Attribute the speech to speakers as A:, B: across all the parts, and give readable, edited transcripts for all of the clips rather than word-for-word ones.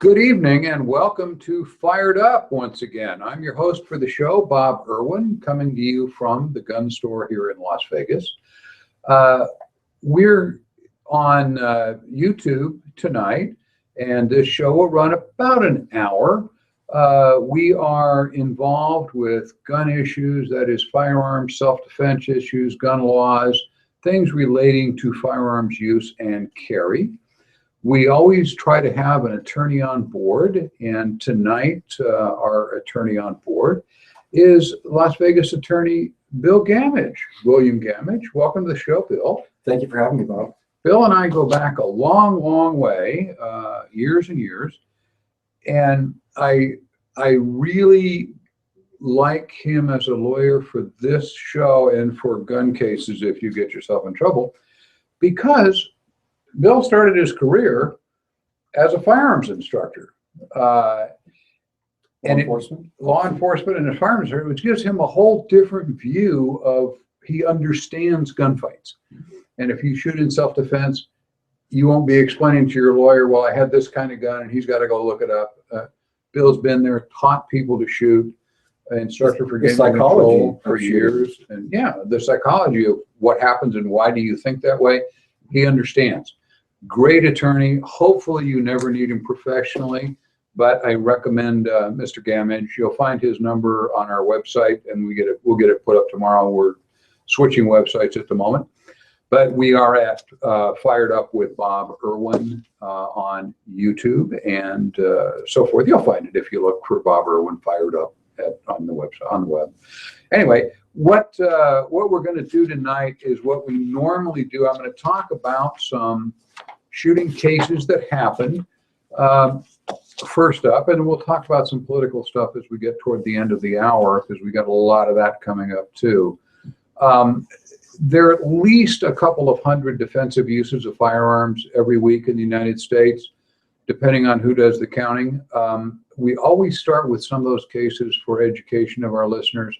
A: Good evening and welcome to Fired Up once again. I'm your host for the show, Bob Irwin, coming to you from the gun store here in Las Vegas. We're on YouTube tonight, and this show will run about an hour. We are involved with gun issues, that is firearms, self-defense issues, gun laws, things relating to firearms use and carry. We always try to have an attorney on board, and tonight our attorney on board is Las Vegas attorney Bill Gamage. William Gamage, welcome to the show, Bill.
B: Thank you for having me, Bob.
A: Bill and I go back a long, long way, years and years, and I really like him as a lawyer for this show and for gun cases if you get yourself in trouble, because Bill started his career as a firearms instructor. Law enforcement and a firearms instructor, which gives him a whole different view of, he understands gunfights. And if you shoot in self-defense, you won't be explaining to your lawyer, well, I had this kind of gun and he's got to go look it up. Bill's been there, taught people to shoot, instructor for game control for years. And yeah, the psychology of what happens and why do you think that way, he understands. Great attorney. Hopefully you never need him professionally, but I recommend Mr. Gamage. You'll find his number on our website, and we'll get it put up tomorrow. We're switching websites at the moment, but we are at Fired Up with Bob Irwin on YouTube and so forth. You'll find it if you look for Bob Irwin Fired Up on the web. Anyway, what we're going to do tonight is what we normally do. I'm going to talk about some shooting cases that happened first up, and we'll talk about some political stuff as we get toward the end of the hour, because we got a lot of that coming up too. There are at least a couple of hundred defensive uses of firearms every week in the United States, depending on who does the counting. We always start with some of those cases for education of our listeners.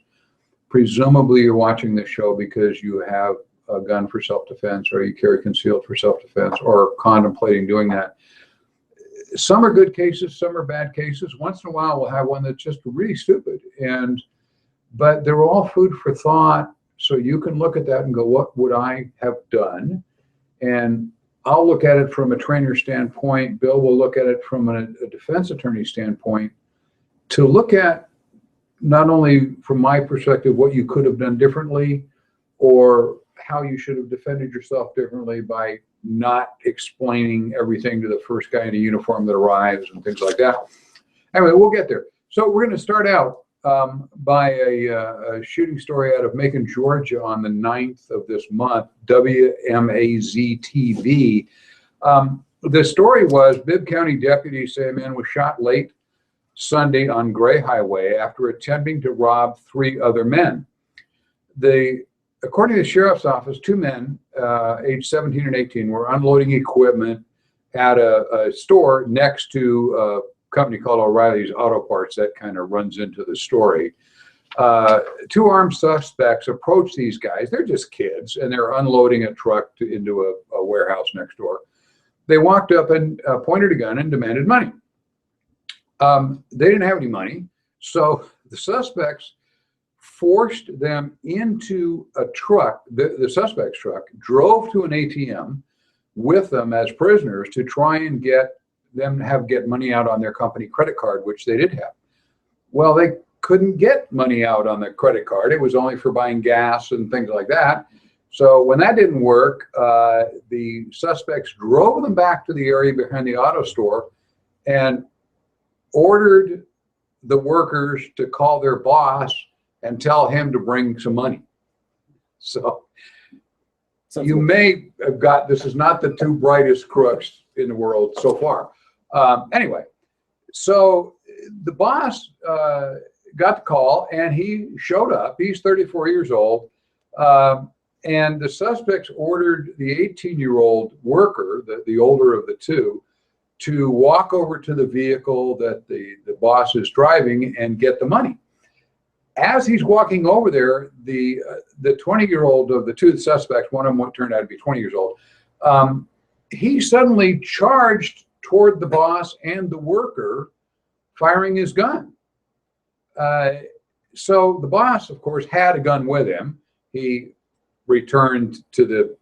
A: Presumably you're watching this show because you have a gun for self-defense, or you carry concealed for self-defense, or contemplating doing that. Some are good cases, some are bad cases. Once in a while we'll have one that's just really stupid, but they're all food for thought, so you can look at that and go, what would I have done? And I'll look at it from a trainer standpoint. Bill will look at it from a defense attorney standpoint, to look at not only from my perspective what you could have done differently, or how you should have defended yourself differently by not explaining everything to the first guy in a uniform that arrives and things like that. Anyway, we'll get there. So we're going to start out by a shooting story out of Macon, Georgia on the 9th of this month, WMAZ-TV. The story was, Bibb County deputies say a man was shot late Sunday on Gray Highway after attempting to rob 3 other men. According to the sheriff's office, 2 men, aged 17 and 18, were unloading equipment at a store next to a company called O'Reilly's Auto Parts. That kind of runs into the story. 2 armed suspects approached these guys. They're just kids, and they're unloading a truck into a warehouse next door. They walked up and pointed a gun and demanded money. They didn't have any money, so the suspects forced them into a truck, the suspect's truck, drove to an ATM with them as prisoners to try and get money out on their company credit card, which they did have. Well, they couldn't get money out on their credit card. It was only for buying gas and things like that. So when that didn't work, the suspects drove them back to the area behind the auto store and ordered the workers to call their boss and tell him to bring some money. So you may have got, this is not the 2 brightest crooks in the world so far. Anyway, so the boss got the call and he showed up. He's 34 years old. And the suspects ordered the 18-year-old worker, the older of the 2, to walk over to the vehicle that the boss is driving and get the money. As he's walking over there, the 20-year-old of the 2 suspects, one of them turned out to be 20 years old, he suddenly charged toward the boss and the worker, firing his gun. So the boss, of course, had a gun with him. He returned to the,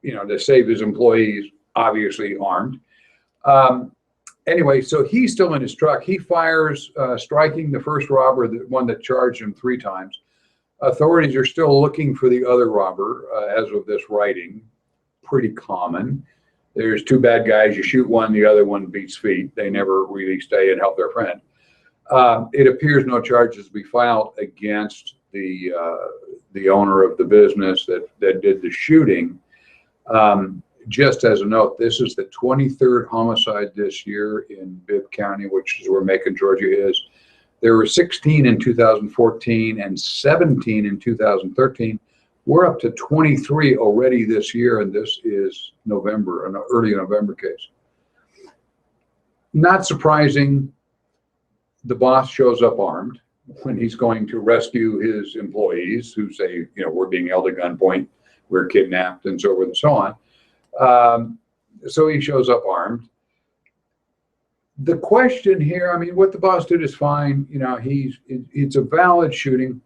A: to save his employees, obviously armed. Anyway, so he's still in his truck. He fires, striking the first robber, the one that charged him 3 times. Authorities are still looking for the other robber as of this writing. Pretty common. There's 2 bad guys. You shoot one, the other one beats feet. They never really stay and help their friend. It appears no charges to be filed against the owner of the business that did the shooting. Just as a note, this is the 23rd homicide this year in Bibb County, which is where Macon, Georgia is. There were 16 in 2014 and 17 in 2013. We're up to 23 already this year, and this is November, an early November case. Not surprising, the boss shows up armed when he's going to rescue his employees who say, we're being held at gunpoint, we're kidnapped, and so forth and so on. So he shows up armed. The question here, I mean, what the boss did is fine. It's a valid shooting.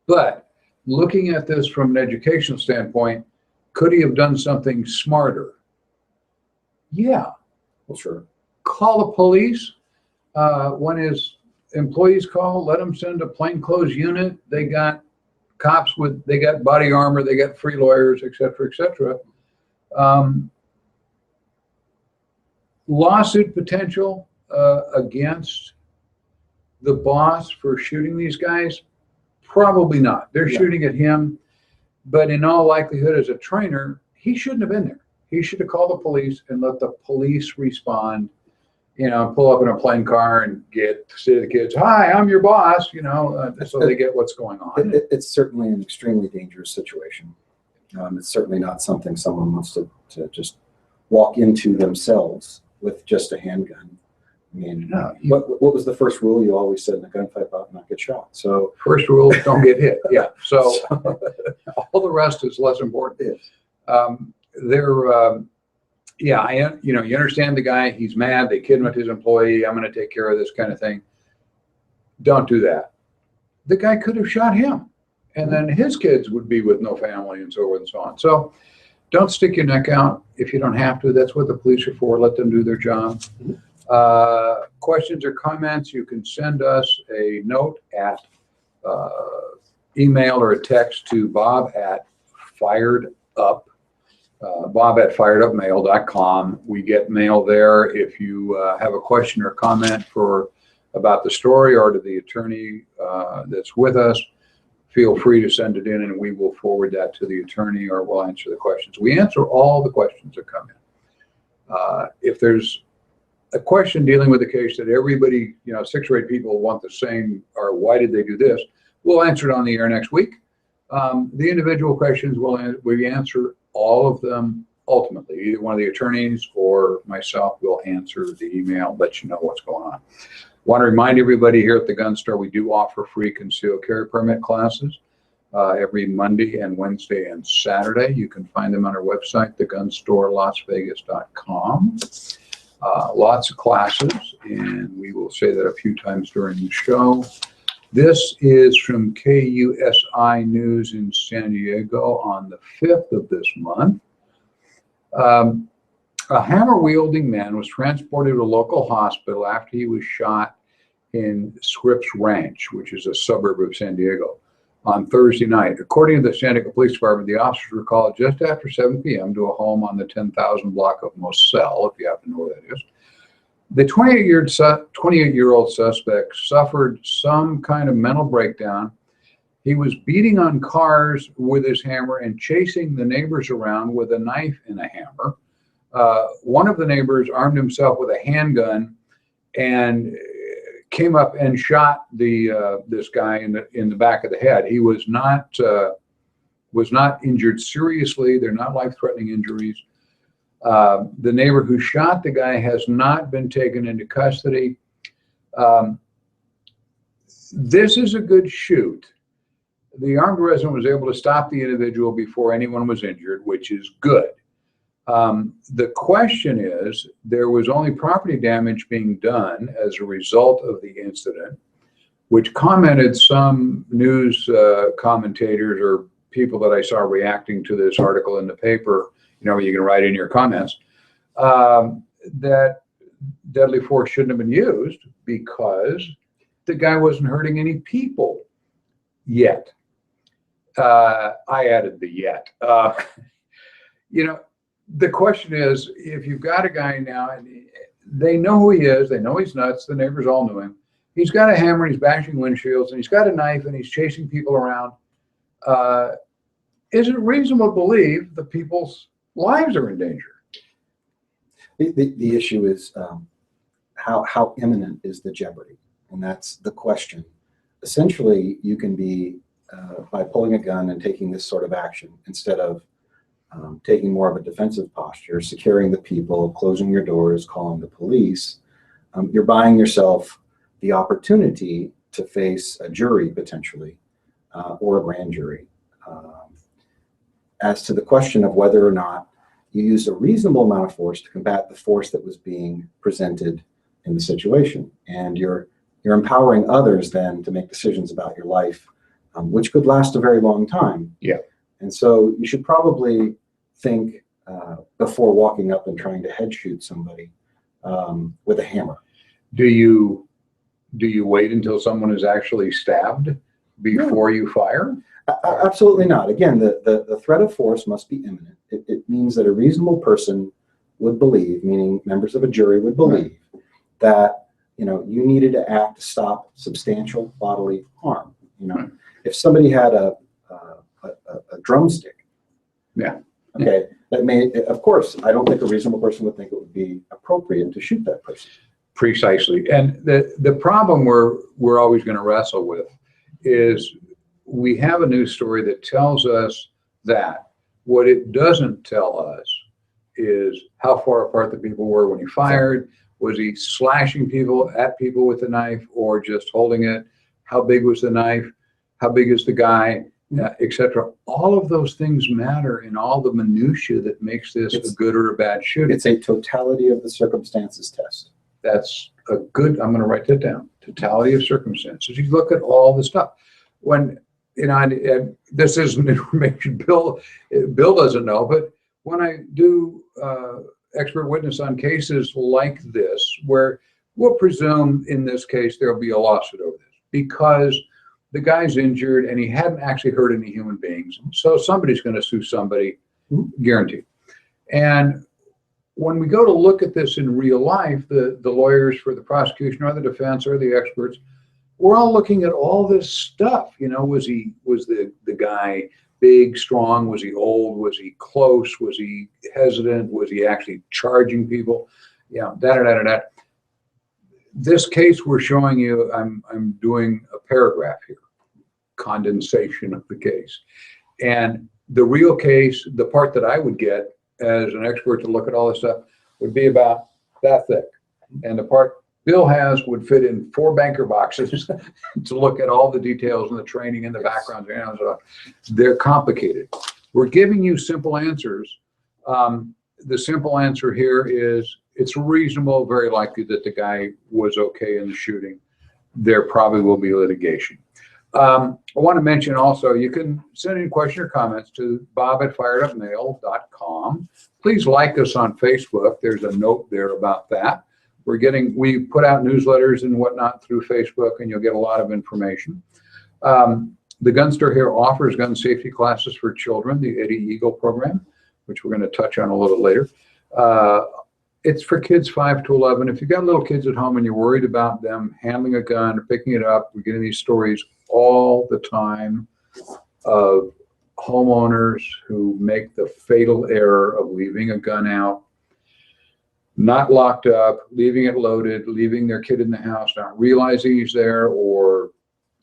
A: But looking at this from an educational standpoint, could he have done something smarter? Yeah.
B: Well, sure.
A: Call the police. When his employees call, let them send a plainclothes unit. They got cops they got body armor, they got free lawyers, et cetera, et cetera. Lawsuit potential against the boss for shooting these guys? Probably not. They're shooting at him, but in all likelihood, as a trainer, he shouldn't have been there. He should have called the police and let the police respond. Pull up in a plain car and say to the kids, "Hi, I'm your boss," so they get what's going on.
B: It's certainly an extremely dangerous situation. It's certainly not something someone wants to just walk into themselves with just a handgun. I mean, what was the first rule you always said in a gunfight about not get shot? So
A: first rule, don't get hit. Yeah. So all the rest is less important. You understand the guy, he's mad, they kidnapped his employee, I'm going to take care of this kind of thing. Don't do that. The guy could have shot him, and then his kids would be with no family and so forth and so on. So don't stick your neck out if you don't have to. That's what the police are for. Let them do their job. Questions or comments, you can send us a note at email or a text to Bob at firedupmail.com. We get mail there. If you have a question or comment about the story or to the attorney that's with us, feel free to send it in and we will forward that to the attorney or we'll answer the questions. We answer all the questions that come in. If there's a question dealing with a case that everybody, 6 or 8 people want the same, or why did they do this, we'll answer it on the air next week. The individual questions, we answer all of them ultimately. Either one of the attorneys or myself will answer the email, let you know what's going on. Want to remind everybody here at the gun store, we do offer free concealed carry permit classes every Monday and Wednesday and Saturday. You can find them on our website, thegunstorelasvegas.com. Lots of classes, and we will say that a few times during the show. This is from KUSI News in San Diego on the 5th of this month. A hammer-wielding man was transported to a local hospital after he was shot in Scripps Ranch, which is a suburb of San Diego, on Thursday night. According to the San Diego Police Department, the officers were called just after 7 p.m. to a home on the 10,000 block of Moselle, if you happen to know where that is. The 28-year-old suspect suffered some kind of mental breakdown. He was beating on cars with his hammer and chasing the neighbors around with a knife and a hammer. One of the neighbors armed himself with a handgun and came up and shot this guy in the back of the head. He was not injured seriously. They're not life-threatening injuries. The neighbor who shot the guy has not been taken into custody. This is a good shoot. The armed resident was able to stop the individual before anyone was injured, which is good. The question is, there was only property damage being done as a result of the incident, which commented some news commentators or people that I saw reacting to this article in the paper, you can write in your comments, that deadly force shouldn't have been used because the guy wasn't hurting any people yet. I added the yet. The question is, if you've got a guy now, and they know who he is, they know he's nuts, the neighbors all knew him. He's got a hammer, and he's bashing windshields, and he's got a knife, and he's chasing people around. Is it reasonable to believe that people's lives are in danger?
B: The issue is how imminent is the jeopardy? And that's the question. Essentially, you can be, by pulling a gun and taking this sort of action, instead of taking more of a defensive posture, securing the people, closing your doors, calling the police, you're buying yourself the opportunity to face a jury potentially, or a grand jury. As to the question of whether or not you use a reasonable amount of force to combat the force that was being presented in the situation, and you're empowering others then to make decisions about your life, which could last a very long time.
A: Yeah.
B: And so you should probably think before walking up and trying to head shoot somebody with a hammer.
A: Do you wait until someone is actually stabbed before you fire?
B: Absolutely not. Again, the threat of force must be imminent. It means that a reasonable person would believe, meaning members of a jury would believe, that you needed to act to stop substantial bodily harm. If somebody had a drumstick, okay, that may, of course, I don't think a reasonable person would think it would be appropriate to shoot that person.
A: Precisely. And the problem we're always going to wrestle with is we have a news story that tells us that. What it doesn't tell us is how far apart the people were when he fired. Was he slashing people at people with a knife, or just holding it? How big was the knife? How big is the guy? Etc. All of those things matter in all the minutiae that makes this a good or a bad shooting.
B: It's a totality of the circumstances test.
A: That's a good, I'm going to write that down. Totality of circumstances. You look at all the stuff. When, this isn't information Bill doesn't know, but when I do expert witness on cases like this, where we'll presume in this case there'll be a lawsuit over this because the guy's injured and he hadn't actually hurt any human beings. So somebody's going to sue somebody, guaranteed. And when we go to look at this in real life, the lawyers for the prosecution or the defense or the experts, we're all looking at all this stuff. Was the guy big, strong? Was he old? Was he close? Was he hesitant? Was he actually charging people? This case we're showing you, I'm doing a paragraph here, condensation of the case. And the real case, the part that I would get as an expert to look at all this stuff, would be about that thick. And the part Bill has would fit in 4 banker boxes to look at all the details and the training and the background. They're complicated. We're giving you simple answers. The simple answer here is it's reasonable, very likely that the guy was okay in the shooting. There probably will be litigation. I want to mention also, you can send in questions or comments to bob@firedupmail.com. Please like us on Facebook. There's a note there about that. We put out newsletters and whatnot through Facebook, and you'll get a lot of information. The gun store here offers gun safety classes for children, the Eddie Eagle program, which we're going to touch on a little bit later. It's for kids 5 to 11. If you've got little kids at home and you're worried about them handling a gun or picking it up, we're getting these stories all the time of homeowners who make the fatal error of leaving a gun out, not locked up, leaving it loaded, leaving their kid in the house, not realizing he's there, or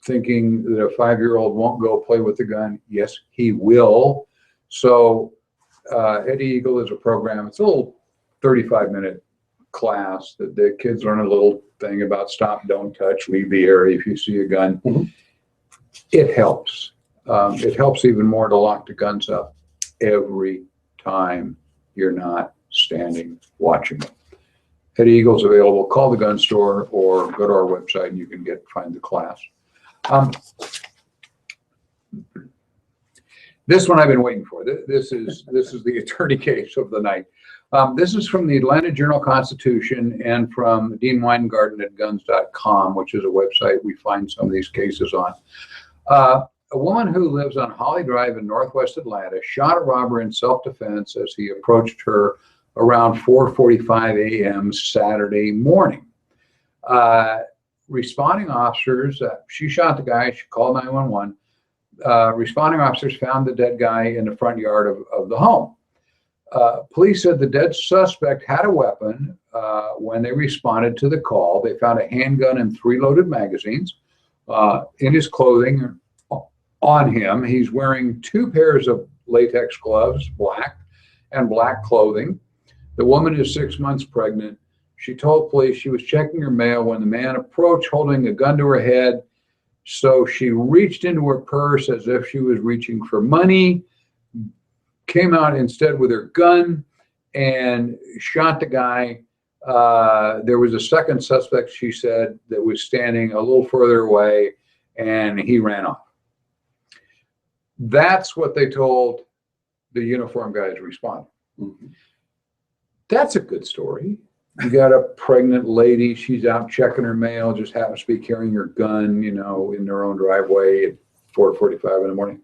A: thinking that a 5-year-old won't go play with the gun. Yes, he will. So Eddie Eagle is a program. It's a little 35-minute class that the kids learn a little thing about stop, don't touch, leave the area if you see a gun. It helps. It helps even more to lock the guns up every time you're not standing watching them. Eddie Eagle's available. Call the gun store or go to our website and you can find the class. This one I've been waiting for. This is the attorney case of the night. This is from the Atlanta Journal-Constitution and from Dean Weingarten at guns.com, which is a website we find some of these cases on. A woman who lives on Holly Drive in Northwest Atlanta shot a robber in self-defense as he approached her around 4:45 a.m. Saturday morning. Responding officers, she shot the guy, she called 911. Responding officers found the dead guy in the front yard of the home. Police said the dead suspect had a weapon when they responded to the call. They found a handgun and 3 loaded magazines in his clothing on him. He's wearing 2 pairs of latex gloves, black, and black clothing. The woman is 6 months pregnant. She told police she was checking her mail when the man approached holding a gun to her head. So she reached into her purse as if she was reaching for money, came out instead with her gun and shot the guy. There was a second suspect, she said, that was standing a little further away and he ran off. That's what they told the uniformed guys responding. Mm-hmm. That's a good story. You got a pregnant lady, she's out checking her mail, just happens to be carrying her gun, in their own driveway at 4:45 in the morning.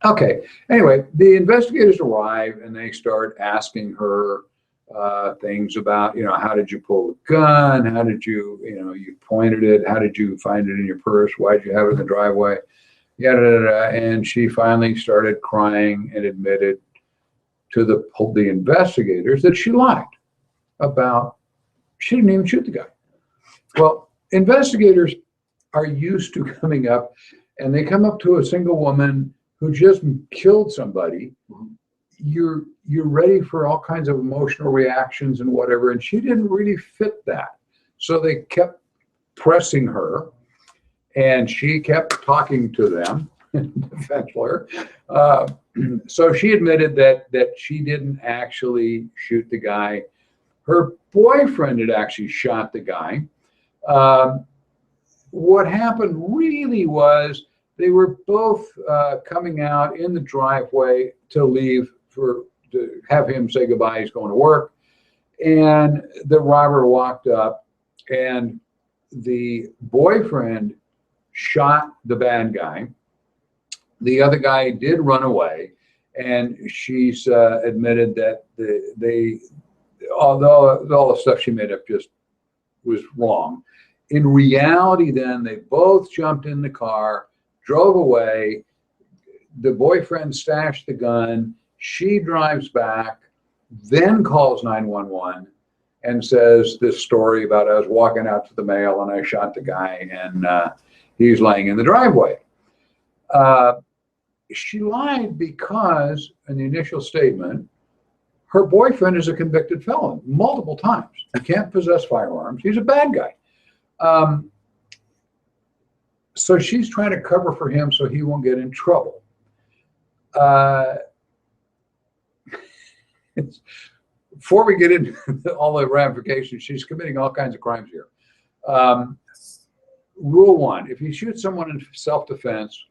A: Okay, anyway, the investigators arrive and they start asking her things about, how did you pull the gun? How did you, you pointed it, how did you find it in your purse? Why did you have it in the driveway? Yada, yada, yada. And she finally started crying and admitted to the investigators that she lied about she didn't even shoot the guy. Well, investigators are used to coming up and they come up to a single woman who just killed somebody. You're ready for all kinds of emotional reactions and whatever, and she didn't really fit that. So they kept pressing her and she kept talking to them, defense lawyer. So she admitted that she didn't actually shoot the guy. Her boyfriend had actually shot the guy. What happened really was they were both coming out in the driveway to leave to have him say goodbye. He's going to work. And the robber walked up and the boyfriend shot the bad guy. The other guy did run away, and she's admitted that although all the stuff she made up just was wrong. In reality, then they both jumped in the car, drove away. The boyfriend stashed the gun. She drives back, then calls 911 and says this story about I was walking out to the mail and I shot the guy and he's laying in the driveway. She lied because in the initial statement, her boyfriend is a convicted felon multiple times. He can't possess firearms. He's a bad guy. So she's trying to cover for him so he won't get in trouble. Before we get into all the ramifications, she's committing all kinds of crimes here. Rule 1, if you shoot someone in self-defense,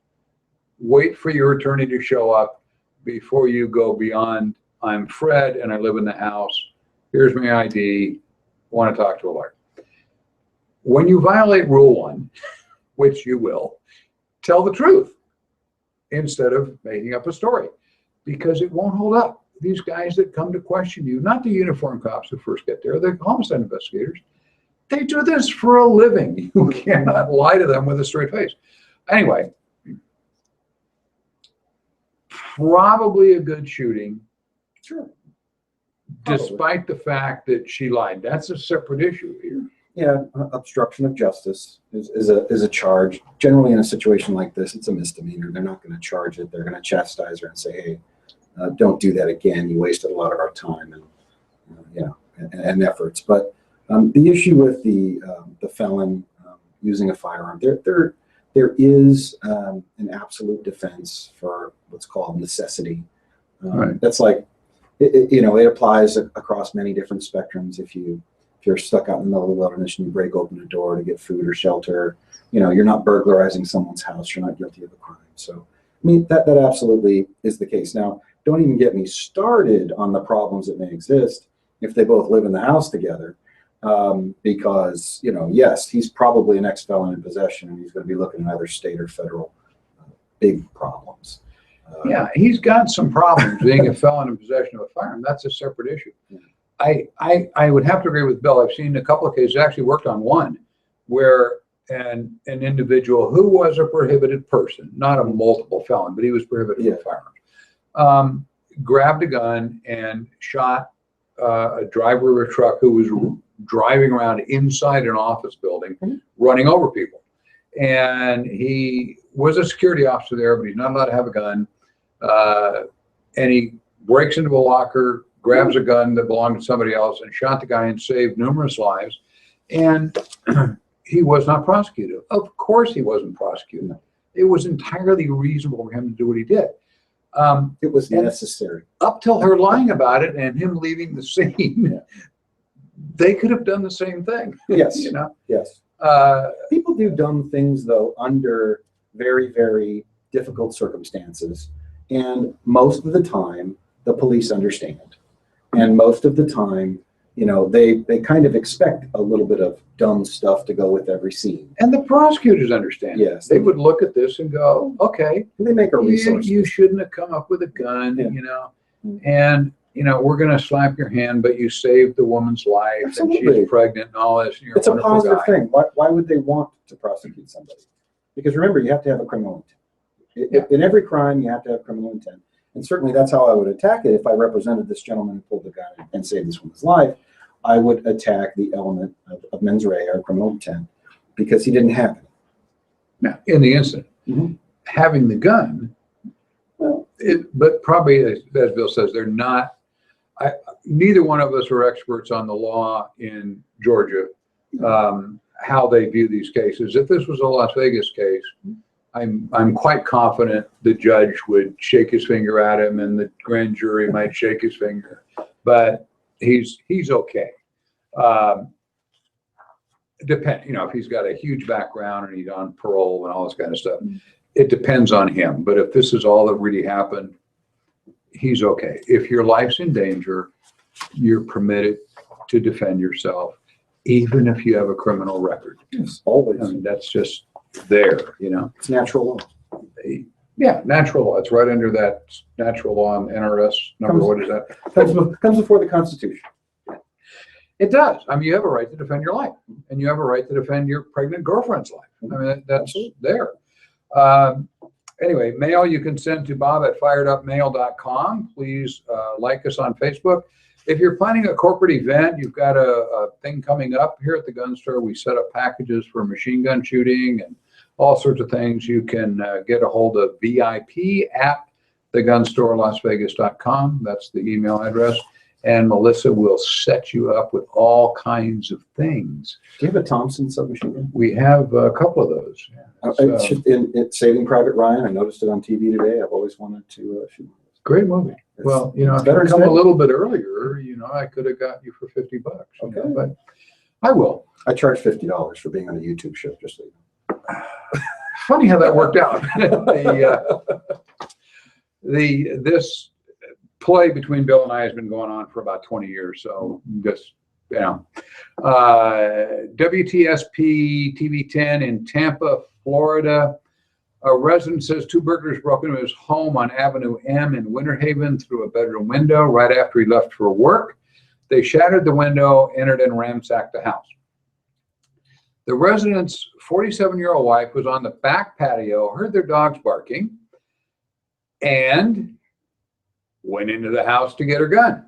A: wait for your attorney to show up before you go beyond, I'm Fred and I live in the house. Here's my ID. Want to talk to a lawyer. When you violate Rule 1, which you will, tell the truth instead of making up a story because it won't hold up. These guys that come to question you, not the uniformed cops who first get there, the homicide investigators, they do this for a living. You cannot lie to them with a straight face. Anyway, probably a good shooting.
B: Sure.
A: Despite the fact that she lied. That's a separate issue here.
B: Yeah, obstruction of justice is a charge. Generally, in a situation like this, it's a misdemeanor. They're not going to charge it. They're going to chastise her and say, hey, don't do that again. You wasted a lot of our time and efforts. But the issue with the felon using a firearm, there is an absolute defense for what's called necessity.
A: Right.
B: That's like it applies across many different spectrums. If you're stuck out in the middle of the wilderness and you break open a door to get food or shelter, you're not burglarizing someone's house. You're not guilty of a crime. So, I mean, that absolutely is the case. Now, don't even get me started on the problems that may exist if they both live in the house together. Because, yes, he's probably an ex-felon in possession, and he's going to be looking at either state or federal big problems.
A: Yeah, he's got some problems being a felon in possession of a firearm. That's a separate issue. I would have to agree with Bill. I've seen a couple of cases, actually worked on one, where an individual who was a prohibited person, not a multiple felon, but he was prohibited with firearms, grabbed a gun and shot a driver of a truck who was driving around inside an office building, running over people. And he was a security officer there, but he's not allowed to have a gun. And he breaks into a locker, grabs a gun that belonged to somebody else, and shot the guy and saved numerous lives. And he was not prosecuted. Of course he wasn't prosecuted. It was entirely reasonable for him to do what he did.
B: It was necessary.
A: Up till her lying about it and him leaving the scene, they could have done the same thing.
B: Yes. Yes.
A: People
B: do dumb things, though, under very, very difficult circumstances. And most of the time, the police understand. And most of the time, they kind of expect a little bit of dumb stuff to go with every scene.
A: And the prosecutors understand.
B: Yes.
A: They would look at this and go, okay.
B: They make a resource.
A: You shouldn't have come up with a gun, and, we're going to slap your hand, but you saved the woman's life.
B: Absolutely.
A: And she's pregnant and all this. And you're
B: it's a positive
A: guy.
B: thing. Why would they want to prosecute somebody? Because remember, you have to have a criminal intent. In every crime, you have to have criminal intent. And certainly that's how I would attack it. If I represented this gentleman who pulled the gun and saved this woman's life, I would attack the element of mens rea, or criminal intent, because he didn't have it.
A: Now, in the incident, having the gun, but probably, as Bill says, they're not, neither one of us are experts on the law in Georgia, how they view these cases. If this was a Las Vegas case, I'm quite confident the judge would shake his finger at him and the grand jury might shake his finger, but he's okay. If he's got a huge background and he's on parole and all this kind of stuff, it depends on him. But if this is all that really happened, he's okay. If your life's in danger, you're permitted to defend yourself, even if you have a criminal record.
B: Yes, always.
A: I mean, that's just there,
B: It's natural law.
A: Yeah, natural law. It's right under that natural law in NRS number. What is that?
B: Comes before the Constitution.
A: It does. I mean, you have a right to defend your life, and you have a right to defend your pregnant girlfriend's life. I mean, that's there. Anyway, mail you can send to bob@firedupmail.com. Please like us on Facebook. If you're planning a corporate event, you've got a thing coming up here at the gun store. We set up packages for machine gun shooting and all sorts of things. You can get a hold of VIP@thegunstorelasvegas.com. That's the email address. And Melissa will set you up with all kinds of things.
B: Do you have a Thompson submachine gun?
A: We have a couple of those.
B: It's Saving Private Ryan. I noticed it on TV today. I've always wanted to shoot.
A: Great movie. Well, if you come a little bit earlier, I could have got you for $50.
B: Okay.
A: But I will.
B: I charge $50 for being on a YouTube show, just so you know.
A: Funny how that worked out. This play between Bill and I has been going on for about 20 years. So just, WTSP TV10 in Tampa, Florida. A resident says 2 burglars broke into his home on Avenue M in Winter Haven through a bedroom window right after he left for work. They shattered the window, entered and ransacked the house. The resident's 47-year-old wife was on the back patio, heard their dogs barking, and went into the house to get her gun.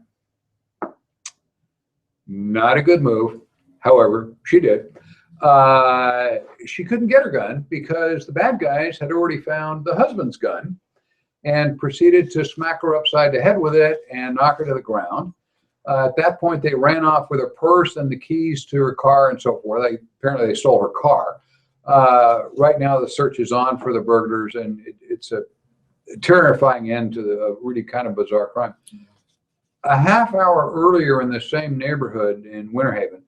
A: Not a good move. However, she did. She couldn't get her gun because the bad guys had already found the husband's gun and proceeded to smack her upside the head with it and knock her to the ground. At that point, they ran off with her purse and the keys to her car and so forth. Apparently, they stole her car. Right now, the search is on for the burglars, and it's a terrifying end to a really kind of bizarre crime. a half hour earlier in the same neighborhood in Winter Haven,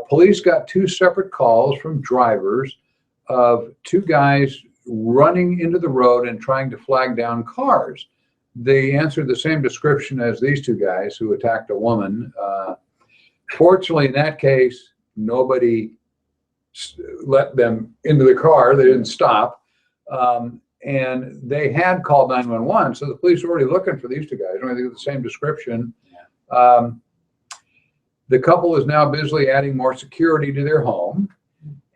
A: police got 2 separate calls from drivers of 2 guys running into the road and trying to flag down cars. They answered the same description as these 2 guys who attacked a woman. Fortunately, in that case, nobody let them into the car. They didn't stop. And they had called 911, so the police were already looking for these 2 guys. I think the same description. The couple is now busily adding more security to their home,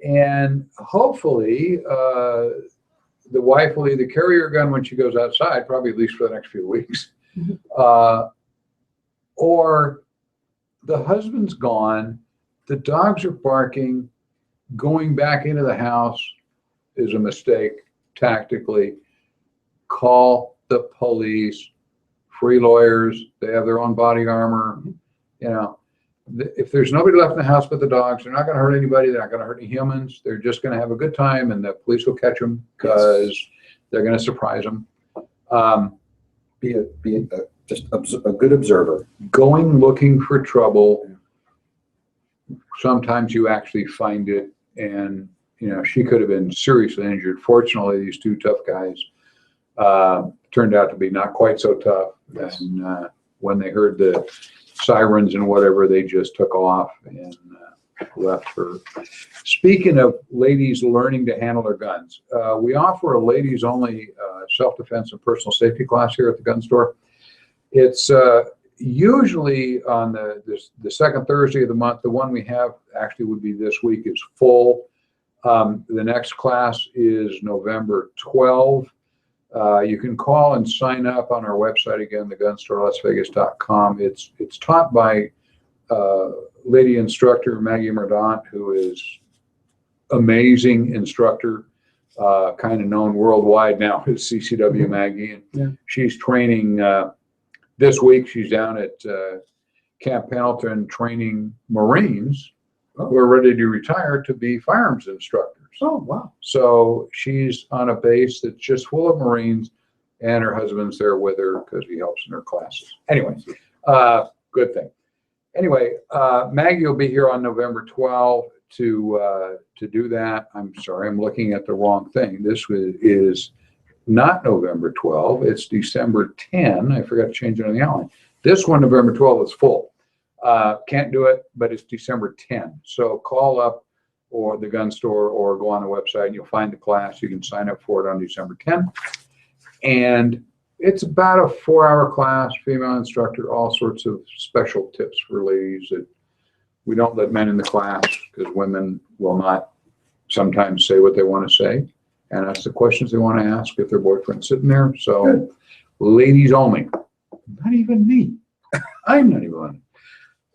A: and hopefully the wife will either carry her gun when she goes outside, probably at least for the next few weeks, or the husband's gone, the dogs are barking, going back into the house is a mistake tactically. Call the police, free lawyers, they have their own body armor. You know, if there's nobody left in the house but the dogs, they're not going to hurt anybody, they're not going to hurt any humans, they're just going to have a good time, and the police will catch them because they're going to surprise them.
B: Just a good observer.
A: Going looking for trouble, sometimes you actually find it, and you know, she could have been seriously injured. Fortunately, these 2 tough guys turned out to be not quite so tough.
B: Yes.
A: And when they heard the sirens and whatever, they just took off and left her. Speaking of ladies learning to handle their guns, we offer a ladies only self-defense and personal safety class here at the gun store. It's usually on the second Thursday of the month. The one we have actually would be this week is full. The next class is November 12. You can call and sign up on our website again, thegunstorelasvegas.com. It's taught by lady instructor Maggie Mordaunt, who is amazing instructor, kind of known worldwide now as CCW Maggie. And she's training this week. She's down at Camp Pendleton training Marines who are ready to retire to be firearms instructors.
B: Oh, wow.
A: So she's on a base that's just full of Marines, and her husband's there with her because he helps in her classes. Anyway, good thing. Anyway, Maggie will be here on November 12 to do that. I'm sorry, I'm looking at the wrong thing. This is not November 12. It's December 10. I forgot to change it on the outline. This one, November 12, is full. Can't do it, but it's December 10. So call up or the gun store or go on the website and you'll find the class. You can sign up for it on December 10. And it's about a 4-hour class, female instructor, all sorts of special tips for ladies that we don't let men in the class because women will not sometimes say what they want to say and ask the questions they want to ask if their boyfriend's sitting there. So ladies only. Not even me. I'm not even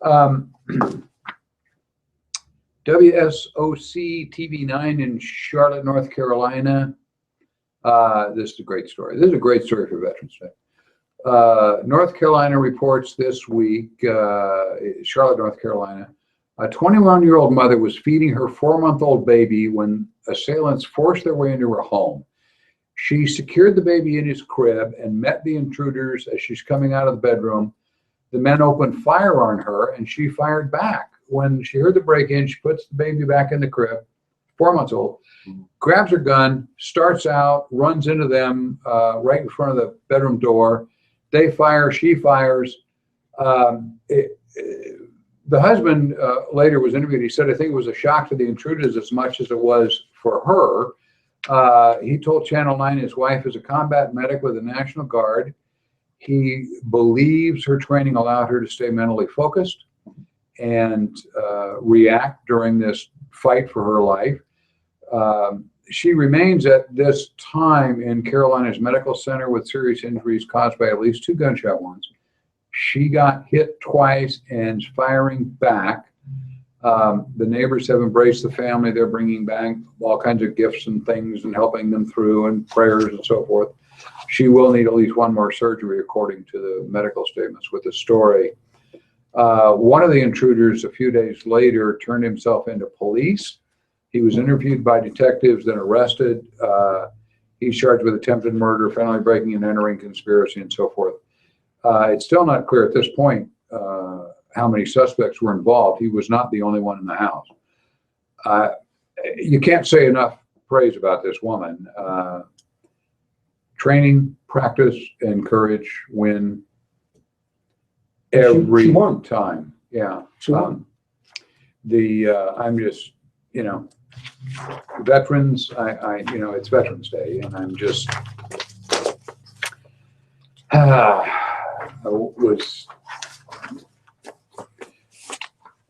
A: on. WSOC TV9 in Charlotte, North Carolina. This is a great story. This is a great story for Veterans Day. North Carolina reports this week, Charlotte, North Carolina, a 21-year-old mother was feeding her 4-month-old baby when assailants forced their way into her home. She secured the baby in his crib and met the intruders as she's coming out of the bedroom. The men opened fire on her and she fired back. When she heard the break-in, she puts the baby back in the crib, 4 months old, grabs her gun, starts out, runs into them right in front of the bedroom door. They fire, she fires. The husband later was interviewed. He said, I think it was a shock to the intruders as much as it was for her. He told Channel 9 his wife is a combat medic with the National Guard. He believes her training allowed her to stay mentally focused and react during this fight for her life. She remains at this time in Carolina's Medical Center with serious injuries caused by at least 2 gunshot wounds. She got hit twice and is firing back. The neighbors have embraced the family. They're bringing back all kinds of gifts and things and helping them through and prayers and so forth. She will need at least 1 more surgery, according to the medical statements with the story. One of the intruders a few days later turned himself into police. He was interviewed by detectives, then arrested. He's charged with attempted murder, felony breaking and entering, conspiracy, and so forth. It's still not clear at this point how many suspects were involved. He was not the only one in the house. You can't say enough praise about this woman. Training, practice, and courage win every
B: She won.
A: time. Yeah.
B: She won.
A: I'm just, veterans, it's Veterans Day, and I'm just,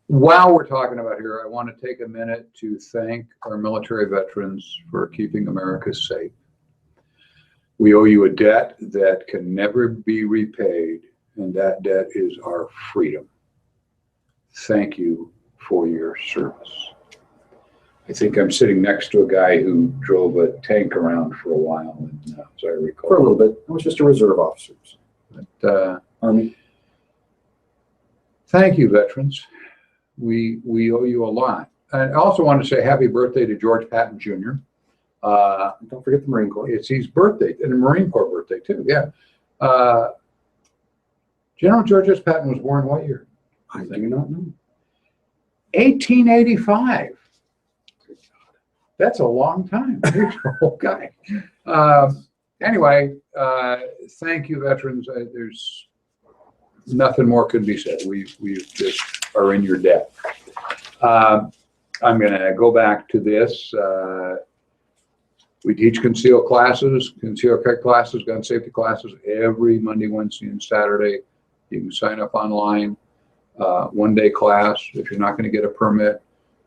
A: while we're talking about here, I want to take a minute to thank our military veterans for keeping America safe. We owe you a debt that can never be repaid, and that debt is our freedom. Thank you for your service. I think I'm sitting next to a guy who drove a tank around for a while, and, as I recall.
B: For a little bit. I was just a reserve officer.
A: But,
B: Army.
A: thank you, veterans. We owe you a lot. I also want to say happy birthday to George Patton Jr.
B: Don't forget the Marine Corps.
A: It's his birthday, and a Marine Corps birthday too. Yeah. General George S. Patton was born what year?
B: I do not know.
A: 1885. That's a long time. Here's the whole guy. Anyway, thank you, veterans. There's nothing more could be said. We just are in your debt. I'm going to go back to this. We teach concealed classes, concealed carry classes, gun safety classes every Monday, Wednesday, and Saturday. You can sign up online. One-day class. If you're not going to get a permit,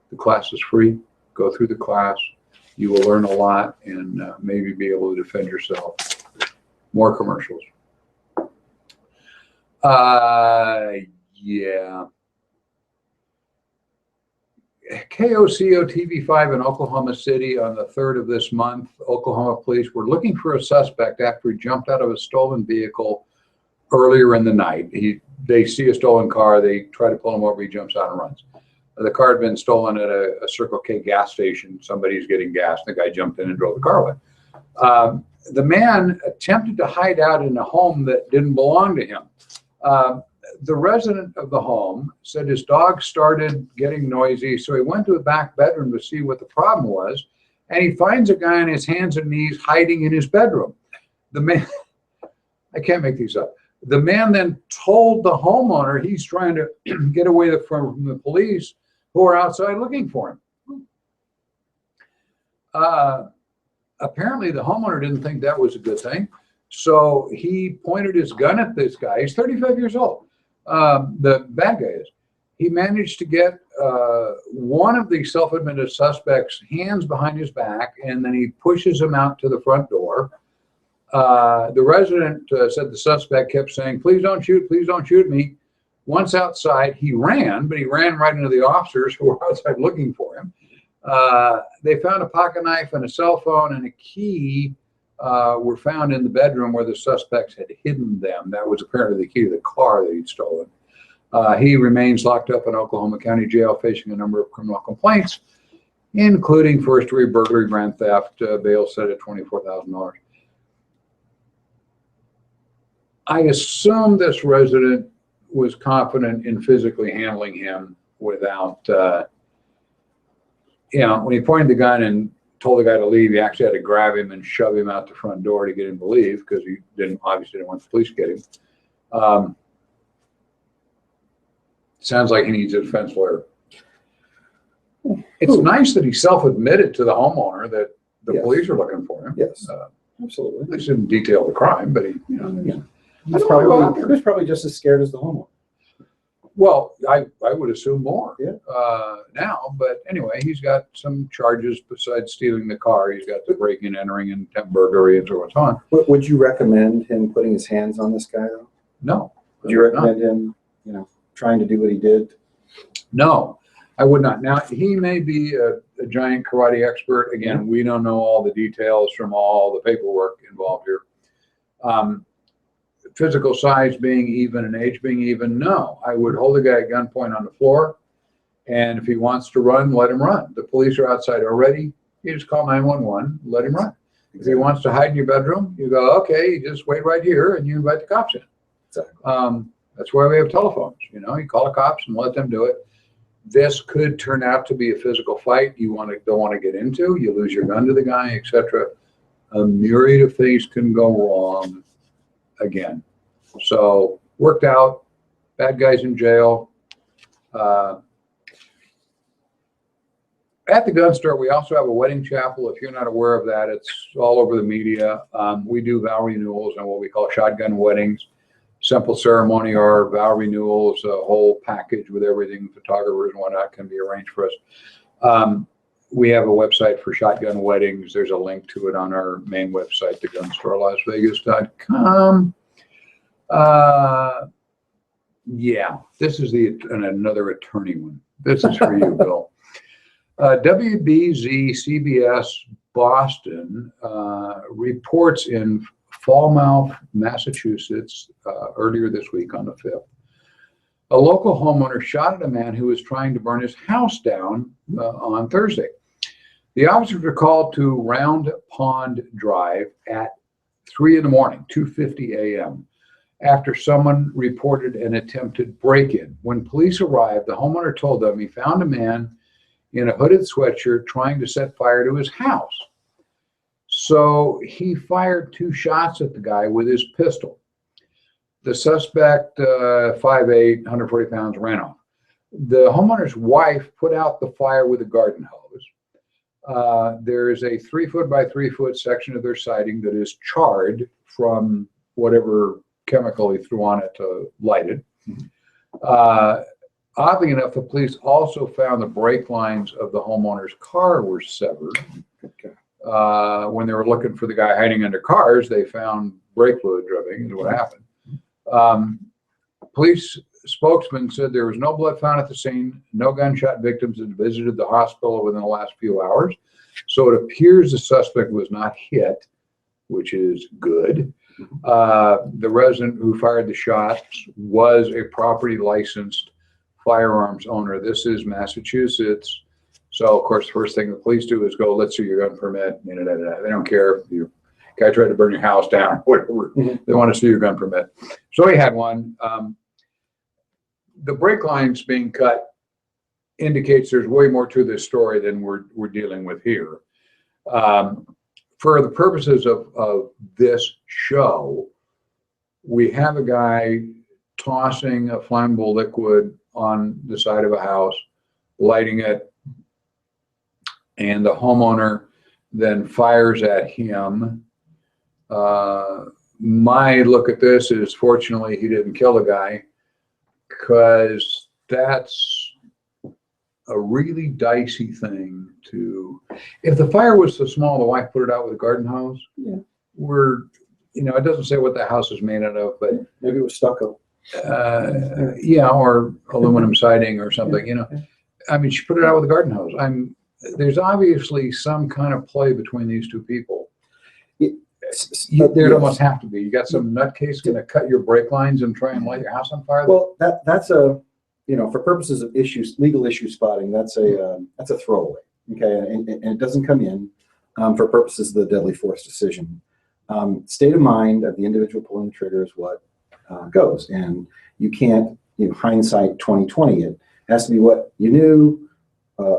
A: the class is free. Go through the class. You will learn a lot and maybe be able to defend yourself. More commercials. Yeah. KOCO TV5 in Oklahoma City on the 3rd of this month. Oklahoma police were looking for a suspect after he jumped out of a stolen vehicle earlier in the night. They see a stolen car. They try to pull him over. He jumps out and runs. The car had been stolen at a Circle K gas station. Somebody's getting gas. The guy jumped in and drove the car away. The man attempted to hide out in a home that didn't belong to him. The resident of the home said his dog started getting noisy, so he went to the back bedroom to see what the problem was, and he finds a guy on his hands and knees hiding in his bedroom. The man, I can't make these up. The man then told the homeowner he's trying to get away from the police who are outside looking for him. Apparently, the homeowner didn't think that was a good thing, so he pointed his gun at this guy. He's 35 years old. The bad guy is. He managed to get one of the self-admitted suspects' hands behind his back, and then he pushes him out to the front door. The resident said the suspect kept saying, "Please don't shoot me." Once outside, he ran, but he ran right into the officers who were outside looking for him. They found a pocket knife and a cell phone and a key were found in the bedroom where the suspects had hidden them. That was apparently the key to the car that he'd stolen. He remains locked up in Oklahoma County Jail, facing a number of criminal complaints, including first-degree burglary, grand theft, bail set at $24,000. I assume this resident was confident in physically handling him without, when he pointed the gun and told the guy to leave, he actually had to grab him and shove him out the front door to get him to leave because he obviously didn't want the police to get him. Sounds like he needs a defense lawyer. It's nice that he self-admitted to the homeowner that the police are looking for him.
B: Yes, absolutely.
A: At least didn't detail the crime, but he
B: was probably just as scared as the homeowner.
A: Well, I would assume more
B: Yeah.
A: Now, but anyway, he's got some charges besides stealing the car. He's got the breaking, entering, and attempt burglary, and so on.
B: Would you recommend him putting his hands on this guy, though?
A: No.
B: Would you recommend him, trying to do what he did?
A: No, I would not. Now, he may be a giant karate expert. Again, we don't know all the details from all the paperwork involved here. Physical size being even and age being even, no. I would hold the guy at gunpoint on the floor, and if he wants to run, let him run. The police are outside already. You just call 911, let him run. If he wants to hide in your bedroom, you go, okay, you just wait right here, and you invite the cops in.
B: Exactly.
A: That's why we have telephones. You know, you call the cops and let them do it. This could turn out to be a physical fight you don't want to get into. You lose your gun to the guy, etc. A myriad of things can go wrong again. So worked out. Bad guys in jail. At the gun store, we also have a wedding chapel. If you're not aware of that, it's all over the media. We do vow renewals and what we call shotgun weddings. Simple ceremony or vow renewals, a whole package with everything, photographers and whatnot can be arranged for us. We have a website for shotgun weddings. There's a link to it on our main website, thegunstorelasvegas.com. Yeah, this is another attorney one. This is for you, Bill. WBZ CBS Boston reports in Falmouth, Massachusetts, earlier this week on the 5th. A local homeowner shot at a man who was trying to burn his house down on Thursday. The officers were called to Round Pond Drive at 3 in the morning, 2:50 a.m., after someone reported an attempted break-in. When police arrived, the homeowner told them he found a man in a hooded sweatshirt trying to set fire to his house. So he fired 2 shots at the guy with his pistol. The suspect, 5'8", 140 pounds, ran off. The homeowner's wife put out the fire with a garden hose. There is a 3 foot by 3 foot section of their siding that is charred from whatever chemical he threw on it to light it. Oddly enough, the police also found the brake lines of the homeowner's car were severed. When they were looking for the guy hiding under cars, they found brake fluid dripping is what happened. Police spokesman said there was no blood found at the scene. No gunshot victims had visited the hospital within the last few hours. So it appears the suspect was not hit, which is good. The resident who fired the shots was a property licensed firearms owner. This is Massachusetts. So, of course, the first thing the police do is go, let's see your gun permit. They don't care if you guy tried to burn your house down, whatever. They want to see your gun permit. So he had one. The brake lines being cut indicates there's way more to this story than we're dealing with here. For the purposes of this show, we have a guy tossing a flammable liquid on the side of a house, lighting it, and the homeowner then fires at him. My look at this is, fortunately, he didn't kill the guy, because that's a really dicey thing to. If the fire was so small, the wife put it out with a garden hose. Yeah, it doesn't say what the house is made out of, but
B: maybe it was stucco.
A: Yeah, or aluminum siding or something. I mean, she put it out with a garden hose. There's obviously some kind of play between these two people. There almost have to be. You got some nutcase going to cut your brake lines and try and light your house on fire?
B: Well, that's for purposes of legal issue spotting, that's a throwaway. Okay, and it doesn't come in for purposes of the deadly force decision. State of mind of the individual pulling the trigger is what goes, and you can't hindsight 2020 it. It has to be what you knew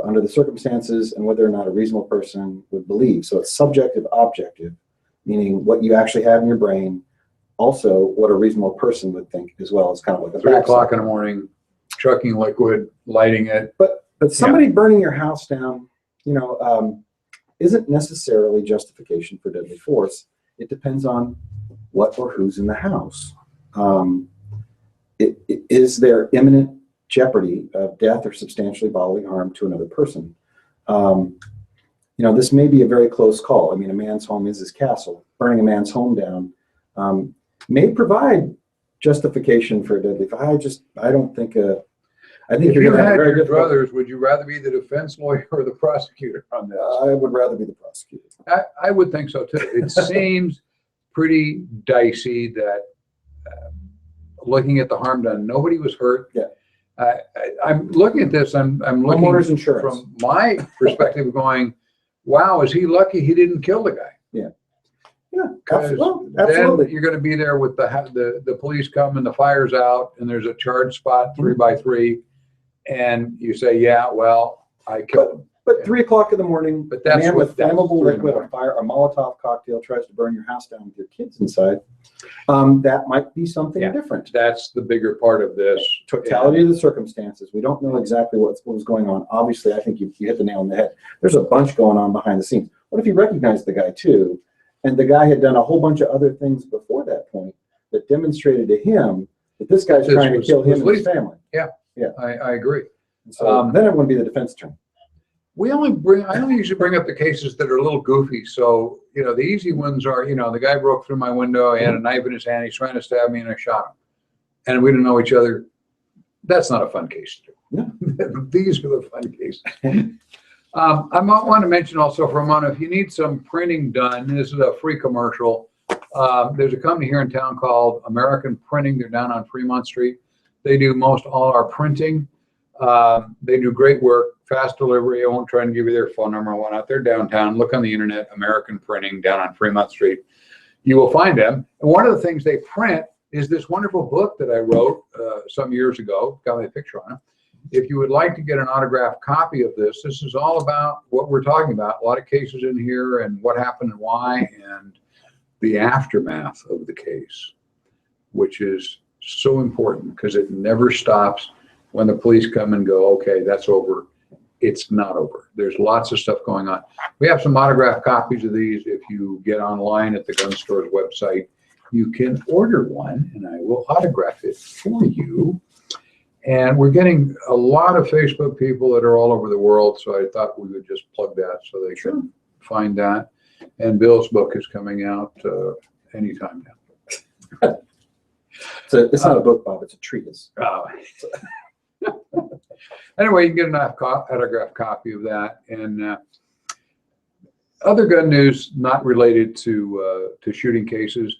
B: under the circumstances and whether or not a reasonable person would believe. So it's subjective, objective, meaning what you actually have in your brain, also what a reasonable person would think as well. It's kind of like a
A: 3 o'clock in the morning, chucking liquid, lighting it.
B: But somebody burning your house down, isn't necessarily justification for deadly force. It depends on what or who's in the house. Is there imminent jeopardy of death or substantially bodily harm to another person? This may be a very close call. I mean, a man's home is his castle. Burning a man's home down may provide justification for a deadly fire. I don't think. I think
A: if
B: you're
A: you
B: going to have
A: had
B: very
A: your
B: good
A: brothers, would you rather be the defense lawyer or the prosecutor on this?
B: I would rather be the prosecutor.
A: I would think so too. It seems pretty dicey that looking at the harm done, nobody was hurt.
B: Yeah.
A: I'm looking at this. I'm looking
B: Homeowners insurance
A: from my perspective, going, "Wow, is he lucky he didn't kill the guy?"
B: Yeah. Yeah,
A: 'Cause
B: absolutely.
A: then you're going to be there with the police come and the fire's out and there's a charge spot 3x3, and you say, yeah, well, I killed him.
B: But 3 o'clock in the morning,
A: But
B: a
A: that's
B: man with
A: that's
B: flammable
A: 3 in the
B: liquid,
A: morning.
B: a Molotov cocktail tries to burn your house down with your kids inside. That might be something
A: Yeah.
B: different.
A: That's the bigger part of this.
B: Totality of the circumstances. We don't know exactly what was going on. Obviously, I think you hit the nail on the head. There's a bunch going on behind the scenes. What if you recognized the guy too, and the guy had done a whole bunch of other things before that point that demonstrated to him that this guy's trying to kill him and his family?
A: Yeah, I agree.
B: And so then it wouldn't be the defense attorney.
A: I only usually bring up the cases that are a little goofy. So, the easy ones are, the guy broke through my window, he had a knife in his hand, he's trying to stab me, and I shot him. And we didn't know each other. That's not a fun case to do. No. These are the fun cases. I might want to mention also for a moment, if you need some printing done, this is a free commercial. There's a company here in town called American Printing. They're down on Fremont Street. They do most all our printing. They do great work, fast delivery. I won't try and give you their phone number. I went out there downtown. Look on the internet, American Printing down on Fremont Street. You will find them. And one of the things they print is this wonderful book that I wrote some years ago. Got my picture on it. If you would like to get an autographed copy of this is all about what we're talking about. A lot of cases in here and what happened and why and the aftermath of the case, which is so important because it never stops. When the police come and go, okay, that's over. It's not over. There's lots of stuff going on. We have some autographed copies of these. If you get online at the gun store's website, you can order one and I will autograph it for you. And we're getting a lot of Facebook people that are all over the world. So I thought we would just plug that so they can find that. And Bill's book is coming out anytime now.
B: So it's not a book, Bob. It's a treatise.
A: Anyway, you can get an autographed copy of that. And other gun news not related to shooting cases.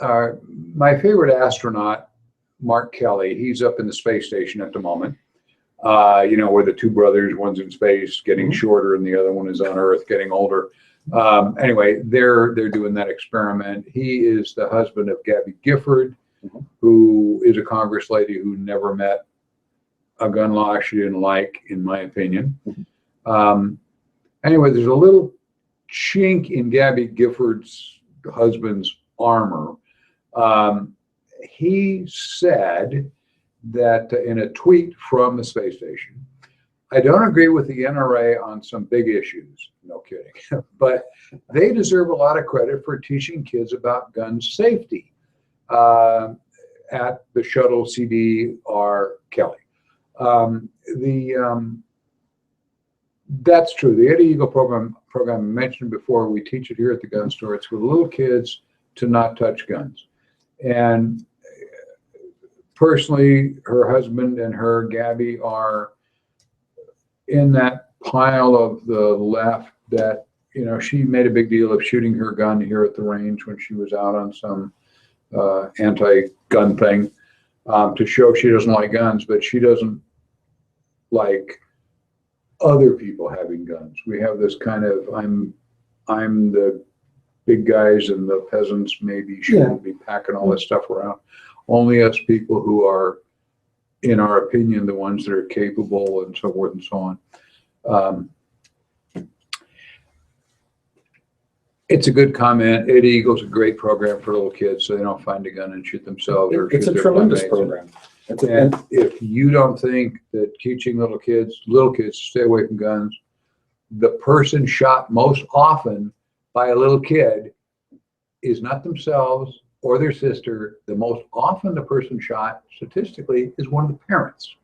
A: My favorite astronaut, Mark Kelly, he's up in the space station at the moment. Where the two brothers, one's in space getting shorter and the other one is on Earth getting older. Anyway, they're doing that experiment. He is the husband of Gabby Gifford, who is a Congress lady who never met a gun law she didn't like, in my opinion. Anyway, there's a little chink in Gabby Gifford's husband's armor. He said that in a tweet from the space station, I don't agree with the NRA on some big issues, no kidding, but they deserve a lot of credit for teaching kids about gun safety at the shuttle CDR Kelly. That's true. The Eddie Eagle program I mentioned before, we teach it here at the gun store. It's for little kids to not touch guns. And personally, her husband and her, Gabby, are in that pile of the left that, she made a big deal of shooting her gun here at the range when she was out on some anti-gun thing to show she doesn't like guns, but she doesn't like other people having guns. We have this kind of, I'm the big guys and the peasants maybe shouldn't be packing all this stuff around. Only us people who are, in our opinion, the ones that are capable and so forth and so on. It's a good comment. Eddie Eagle's a great program for little kids so they don't find a gun and shoot themselves.
B: It's a tremendous program.
A: And if you don't think that teaching little kids to stay away from guns, the person shot most often by a little kid is not themselves or their sister. The most often the person shot statistically is one of the parents.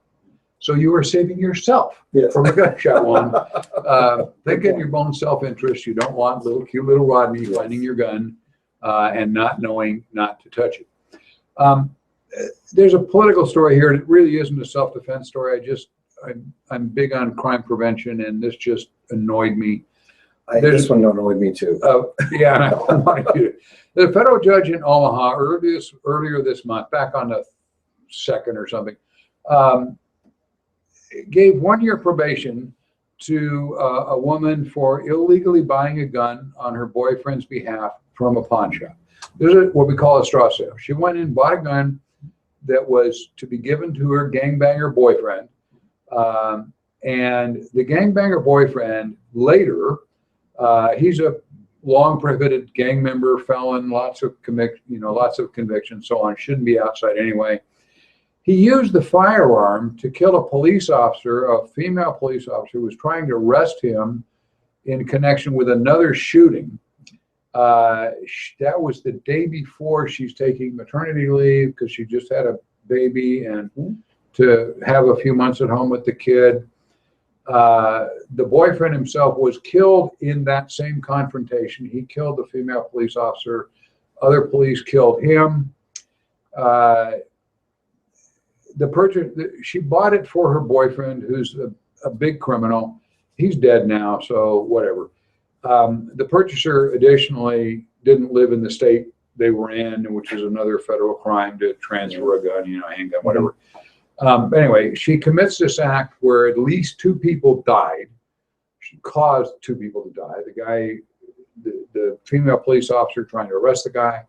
A: So you are saving yourself from a gunshot wound. Think in your own self-interest. You don't want cute little Rodney finding your gun and not knowing not to touch it. There's a political story here, and it really isn't a self-defense story. I'm big on crime prevention, and this just annoyed me.
B: This one annoyed me too.
A: Yeah, and I wanted you to. The federal judge in Omaha earlier this month, back on the 2nd or something, gave 1 year probation to a woman for illegally buying a gun on her boyfriend's behalf from a pawn shop. This is what we call a straw sale. She went in and bought a gun that was to be given to her gangbanger boyfriend. And the gangbanger boyfriend later, he's a long prohibited gang member, felon, lots of convictions, so on, shouldn't be outside anyway. He used the firearm to kill a police officer, a female police officer who was trying to arrest him in connection with another shooting. That was the day before she's taking maternity leave because she just had a baby and to have a few months at home with the kid. The boyfriend himself was killed in that same confrontation. He killed the female police officer. Other police killed him. She bought it for her boyfriend, who's a big criminal. He's dead now, so whatever. The purchaser additionally didn't live in the state they were in, which is another federal crime to transfer a gun, handgun, whatever. Anyway, she commits this act where at least 2 people died. She caused 2 people to die. The guy, the female police officer trying to arrest the guy,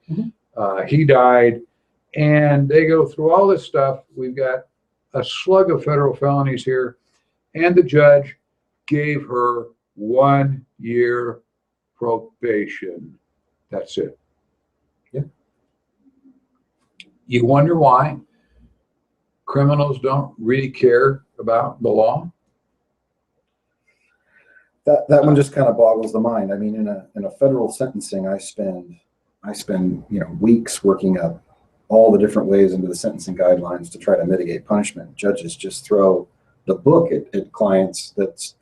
A: he died. And they go through all this stuff. We've got a slug of federal felonies here. And the judge gave her 1 year probation. That's it.
B: Yeah.
A: You wonder why criminals don't really care about the law?
B: That one just kind of boggles the mind. I mean, in a federal sentencing, I spend weeks working up all the different ways into the sentencing guidelines to try to mitigate punishment. Judges just throw the book at clients that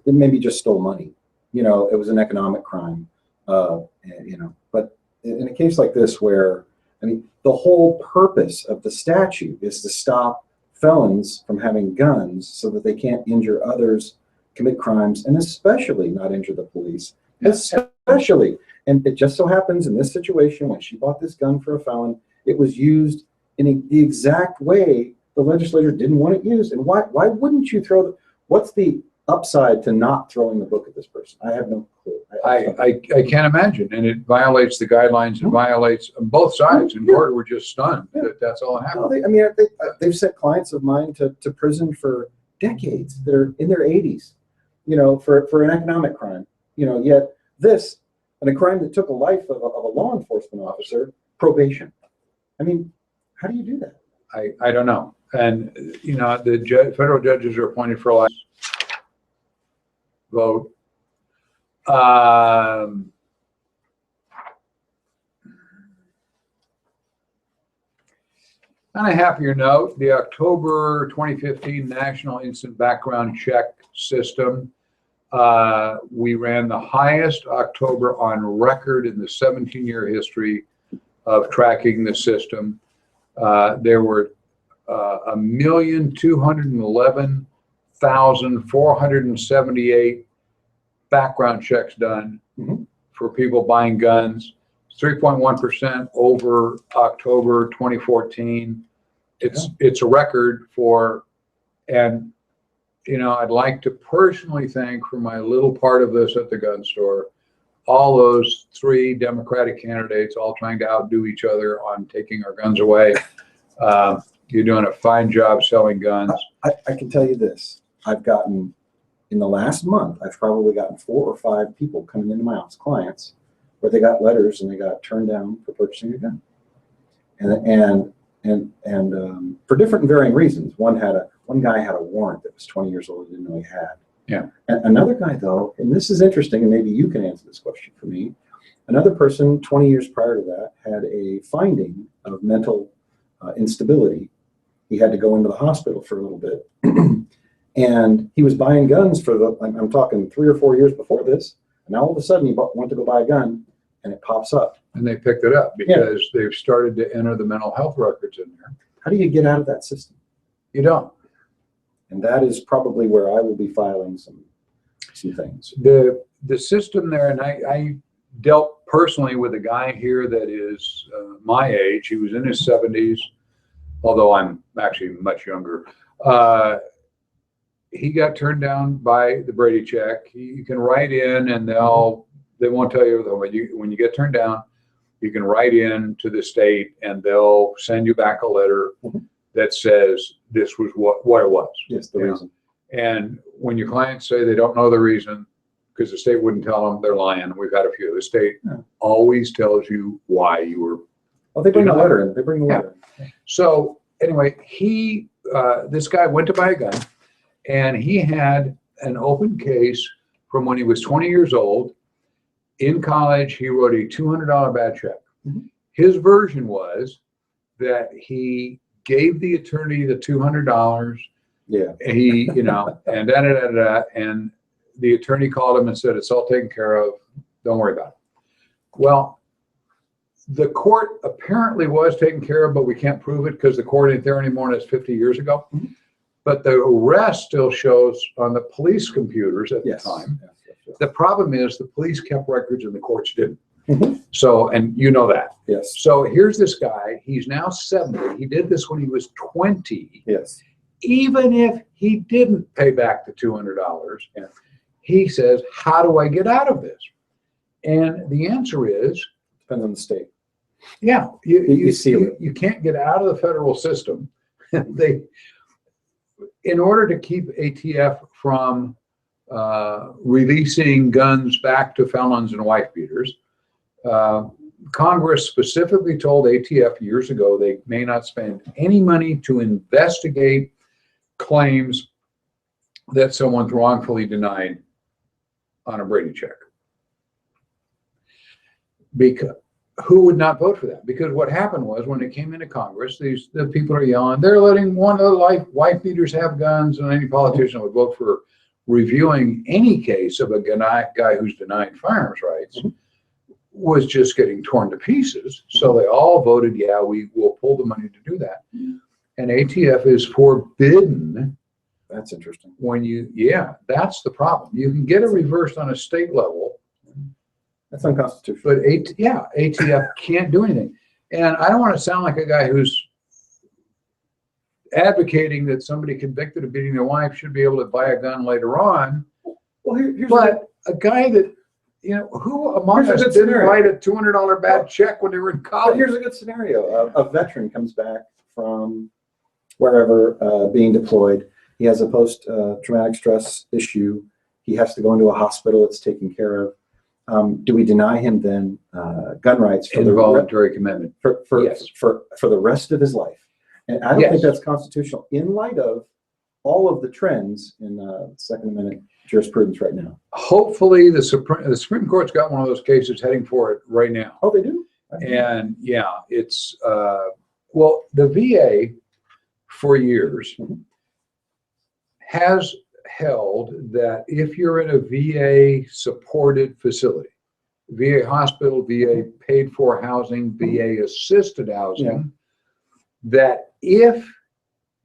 B: maybe just stole money. It was an economic crime. But in a case like this where, the whole purpose of the statute is to stop felons from having guns so that they can't injure others, commit crimes, and especially not injure the police. Especially. And it just so happens in this situation, when she bought this gun for a felon, it was used in the exact way the legislature didn't want it used. And why wouldn't you what's the upside to not throwing the book at this person? I have no clue.
A: I can't imagine. And it violates the guidelines. It violates both sides. In court, we're just stunned that that's all that happened.
B: No, they've sent clients of mine to prison for decades. They're in their 80s, for an economic crime. Yet this, and a crime that took a life of a law enforcement officer, probation. How do you do that?
A: I don't know. And, the federal judges are appointed for life. Vote. On a happier note, the October 2015 National Instant Background Check System, we ran the highest October on record in the 17-year history of tracking the system. There were 1,211,478 background checks done for people buying guns. 3.1% over October 2014. It's a record for, and I'd like to personally thank, for my little part of this at the gun store, all those 3 Democratic candidates all trying to outdo each other on taking our guns away. You're doing a fine job selling guns.
B: I can tell you this. In the last month, I've probably gotten 4 or 5 people coming into my office, clients, where they got letters and they got turned down for purchasing a gun. And for different and varying reasons. One guy had a warrant that was 20 years old, he didn't know he had.
A: Yeah.
B: And another guy, though, and this is interesting, and maybe you can answer this question for me. Another person 20 years prior to that had a finding of mental instability. He had to go into the hospital for a little bit. And he was buying guns I'm talking 3 or 4 years before this. And now all of a sudden he went to go buy a gun and it pops up.
A: And they picked it up because they've started to enter the mental health records in there.
B: How do you get out of that system?
A: You don't.
B: And that is probably where I will be filing some things.
A: The system there, and I dealt personally with a guy here that is my age. He was in his 70s, although I'm actually much younger. he got turned down by the Brady check. You can write in, and they won't tell you everything. But when you get turned down, you can write in to the state, and they'll send you back a letter that says this was what it was.
B: Yes, the reason.
A: And when your clients say they don't know the reason, because the state wouldn't tell them, they're lying. We've had a few. The state always tells you why you were.
B: Oh, they bring the letter in. They bring the letter.
A: So anyway, this guy went to buy a gun, and he had an open case from when he was 20 years old. In college, he wrote a $200 bad check. His version was that he gave the attorney the $200.
B: Yeah.
A: He, and and the attorney called him and said, "It's all taken care of. Don't worry about it." Well, the court apparently was taken care of, but we can't prove it because the court ain't there anymore, and it's 50 years ago. But the arrest still shows on the police computers at the time. Yes. The problem is the police kept records and the courts didn't. So, and you know that.
B: Yes.
A: So here's this guy. He's now 70. He did this when he was 20.
B: Yes.
A: Even if he didn't pay back the $200, he says, "How do I get out of this?" And the answer is,
B: depends on the state.
A: Yeah, you can't get out of the federal system. In order to keep ATF from releasing guns back to felons and wife beaters, Congress specifically told ATF years ago they may not spend any money to investigate claims that someone's wrongfully denied on a Brady check. Because who would not vote for that? Because what happened was when it came into Congress, the people are yelling, they're letting one of the wife beaters have guns, and any politician would vote for reviewing any case of a guy who's denying firearms rights was just getting torn to pieces. So they all voted, yeah, we will pull the money to do that. And ATF is forbidden.
B: That's interesting.
A: That's the problem. You can get it reversed on a state level.
B: That's unconstitutional.
A: But ATF can't do anything. And I don't want to sound like a guy who's advocating that somebody convicted of beating their wife should be able to buy a gun later on. Well, but a guy that, who among us didn't write a $200 bad check when they were in college?
B: But here's a good scenario. A veteran comes back from wherever being deployed. He has a post-traumatic stress issue. He has to go into a hospital. It's taken care of. Do we deny him then gun rights for
A: involuntary commitment
B: for the rest of his life? And I don't think that's constitutional in light of all of the trends in Second Amendment jurisprudence right now.
A: Hopefully, the Supreme Court's got one of those cases heading for it right now.
B: Oh, they do?
A: And it's well, the VA for years has held that if you're in a VA supported facility, VA hospital, VA paid for housing, VA assisted housing, that if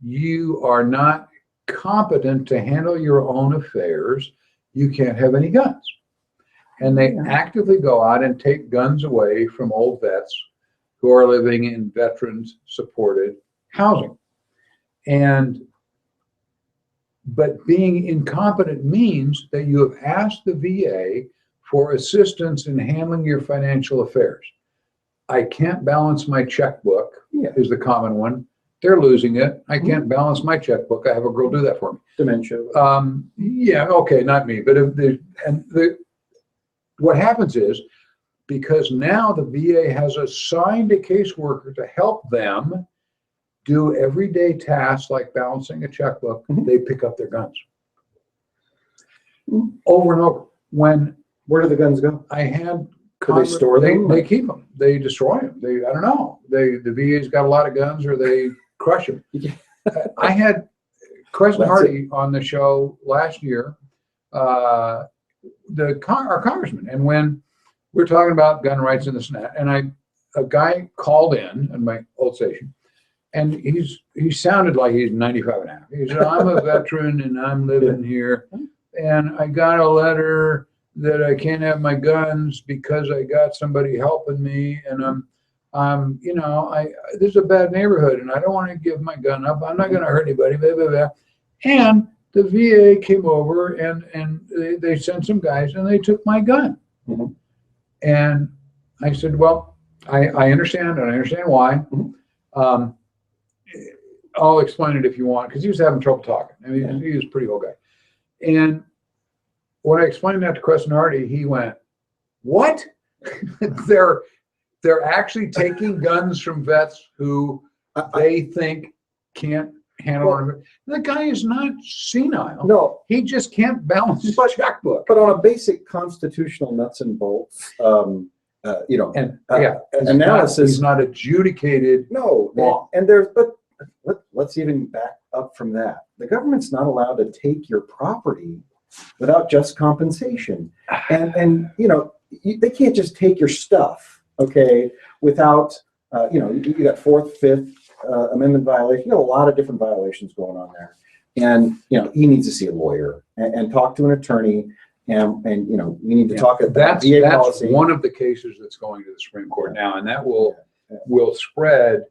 A: you are not competent to handle your own affairs, you can't have any guns. And they actively go out and take guns away from old vets who are living in veterans supported housing. But being incompetent means that you have asked the VA for assistance in handling your financial affairs. I can't balance my checkbook is the common one. They're losing it. I can't balance my checkbook. I have a girl do that for me.
B: Dementia.
A: Okay, not me. But what happens is, because now the VA has assigned a caseworker to help them do everyday tasks like balancing a checkbook, they pick up their guns. Over and over.
B: Where do the guns go?
A: I had
B: Do they store them?
A: They keep them. They destroy them. I don't know. The VA's got a lot of guns, or they crush them. I had Crescent Hardy on the show last year, our congressman, and when we're talking about gun rights and this and that, and a guy called in my old station, and he sounded like he's 95 and a half. He said, "I'm a veteran and I'm living here, and I got a letter that I can't have my guns because I got somebody helping me, and this is a bad neighborhood, and I don't want to give my gun up. I'm not going to hurt anybody, blah, blah, blah. And the VA came over and they sent some guys and they took my gun.
B: Mhm.
A: And I said, well, I understand, and I understand why.
B: Mhm.
A: I'll explain it if you want, because he was having trouble talking. I mean,
B: Yeah.
A: he was a pretty old guy. And when I explained that to Crescenardi, he went, what? they're actually taking guns from vets who they think can't handle it. The guy is not senile.
B: No,
A: He just can't balance his checkbook.
B: but on a basic constitutional nuts and bolts,
A: And
B: analysis.
A: he's not adjudicated.
B: No,
A: Wrong.
B: and there's, but let's even back up from that. The government's not allowed to take your property without just compensation, and they can't just take your stuff, okay, without you got Fourth, Fifth Amendment violation. You got a lot of different violations going on there, and he needs to see a lawyer and talk to an attorney. And we need to talk about
A: That's
B: VA policy.
A: one of the cases that's going to the Supreme Court now, and that will spread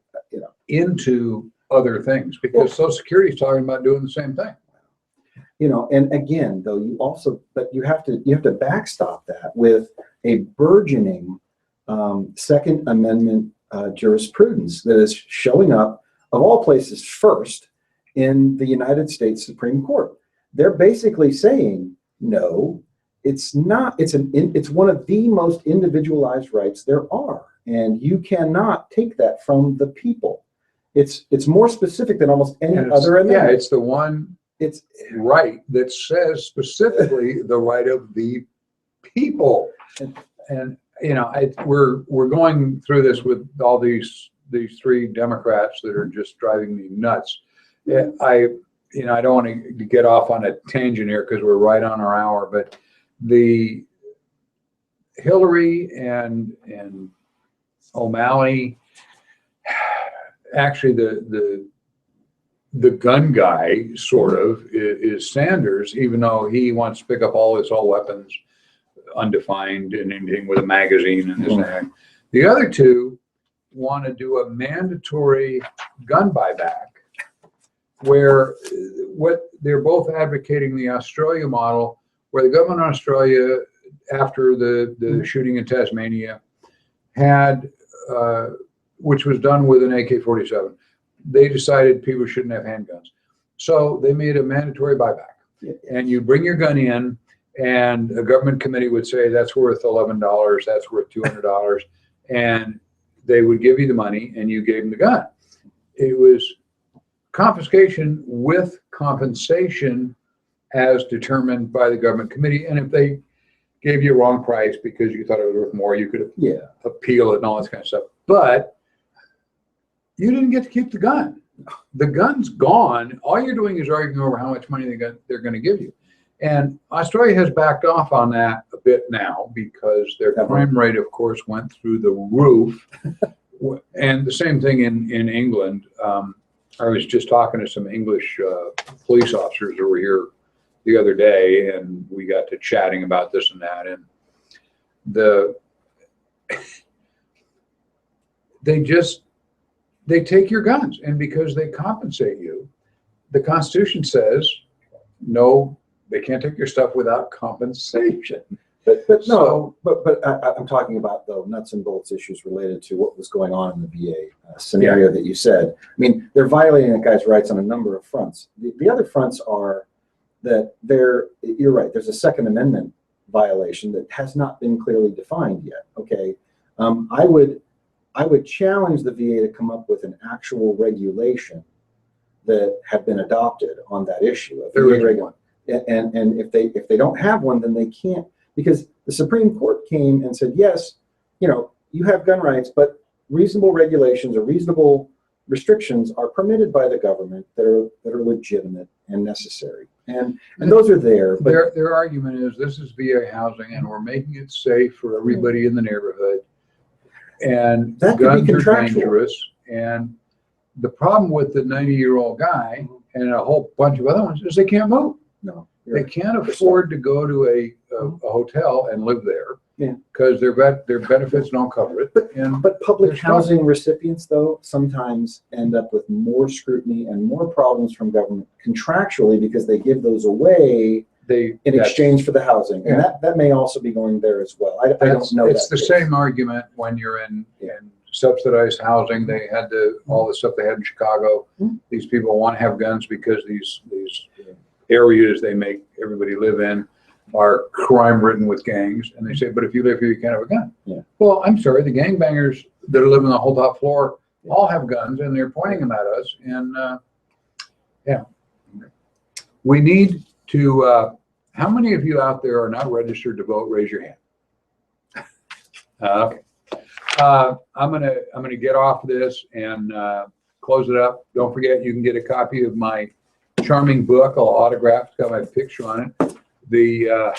A: into other things, because Social Security is talking about doing the same thing.
B: And again, though, you have to backstop that with a burgeoning Second Amendment jurisprudence that is showing up, of all places, first in the United States Supreme Court. They're basically saying, no, it's not. It's one of the most individualized rights there are, and you cannot take that from the people. It's more specific than almost any other amendment.
A: Yeah, it's the one. It's right that says specifically the right of the people, and we're going through this with all these three Democrats that are just driving me nuts. I don't want to get off on a tangent here because we're right on our hour, but the Hillary and O'Malley, actually the gun guy sort of is Sanders, even though he wants to pick up all assault weapons undefined and anything with a magazine and this and that. The other two want to do a mandatory gun buyback, where what they're both advocating the Australia model, where the government of Australia, after the shooting in Tasmania, had, which was done with an AK-47, they decided people shouldn't have handguns. So they made a mandatory buyback. And you bring your gun in, and a government committee would say, that's worth $11, that's worth $200, and they would give you the money, and you gave them the gun. It was confiscation with compensation as determined by the government committee. And if they gave you a wrong price because you thought it was worth more, you could appeal it and all this kind of stuff. But you didn't get to keep the gun. The gun's gone. All you're doing is arguing over how much money they're going to give you. And Australia has backed off on that a bit now, because their crime rate, of course, went through the roof. And the same thing in England. I was just talking to some English police officers who were here the other day, and we got to chatting about this and that. And they take your guns, and because they compensate you, the Constitution says, no, they can't take your stuff without compensation.
B: But I'm talking about the nuts and bolts issues related to what was going on in the VA scenario that you said. I mean, they're violating a guy's rights on a number of fronts. The other fronts are that you're right, there's a Second Amendment violation that has not been clearly defined yet. Okay, I would challenge the VA to come up with an actual regulation that had been adopted on that issue. And if they don't have one, then they can't, because the Supreme Court came and said, yes, you have gun rights, but reasonable regulations or reasonable restrictions are permitted by the government that are legitimate and necessary. And those are there. But
A: their argument is, this is VA housing, and we're making it safe for everybody in the neighborhood. And
B: that
A: guns are dangerous. And the problem with the 90-year-old guy and a whole bunch of other ones is they can't move.
B: No,
A: they can't afford to go to a hotel and live there.
B: Yeah.
A: Because their benefits don't cover it.
B: But public
A: they're stuck.
B: housing recipients, though, sometimes end up with more scrutiny and more problems from government contractually because they give those away in exchange for the housing. And that may also be going there as well. I don't know.
A: It's the same argument when you're in subsidized housing. They had all the stuff they had in Chicago. These people want to have guns because these areas they make everybody live in are crime ridden with gangs. And they say, but if you live here, you can't have a gun.
B: Yeah.
A: Well, I'm sorry, the gangbangers that are living on the whole top floor all have guns and they're pointing them at us. And we need to, how many of you out there are not registered to vote? Raise your hand. Okay. I'm gonna get off this and close it up. Don't forget, you can get a copy of my charming book. I'll autograph. It's got my picture on it. The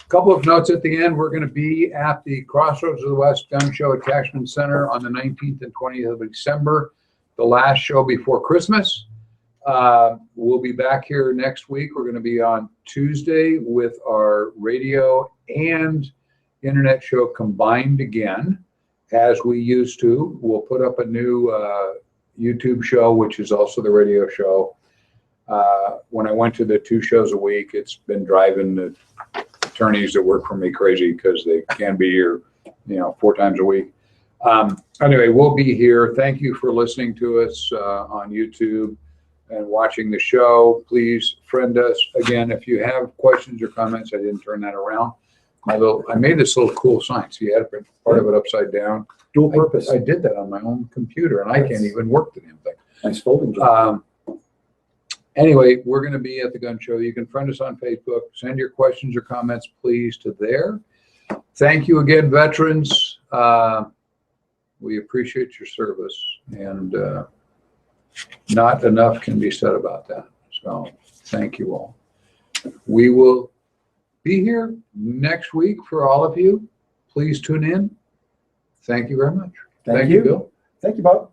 A: couple of notes at the end. We're going to be at the Crossroads of the West Gun Show Attachment Center on the 19th and 20th of December, the last show before Christmas. We'll be back here next week. We're going to be on Tuesday with our radio and internet show combined again, as we used to. We'll put up a new YouTube show, which is also the radio show. When I went to the 2 shows a week, it's been driving the attorneys that work for me crazy because they can be here, 4 times a week. Anyway, we'll be here. Thank you for listening to us on YouTube and watching the show. Please friend us. Again, if you have questions or comments, I didn't turn that around. I made this little cool sign. So you had part of it upside down.
B: Dual purpose.
A: I did that on my own computer, and I can't even work the damn thing.
B: Nice folding job.
A: Anyway, we're going to be at the gun show. You can friend us on Facebook. Send your questions or comments, please, to there. Thank you again, veterans. We appreciate your service, and not enough can be said about that. So thank you all. We will be here next week for all of you. Please tune in. Thank you very much.
B: Thank you,
A: Bill.
B: Thank you, Bob.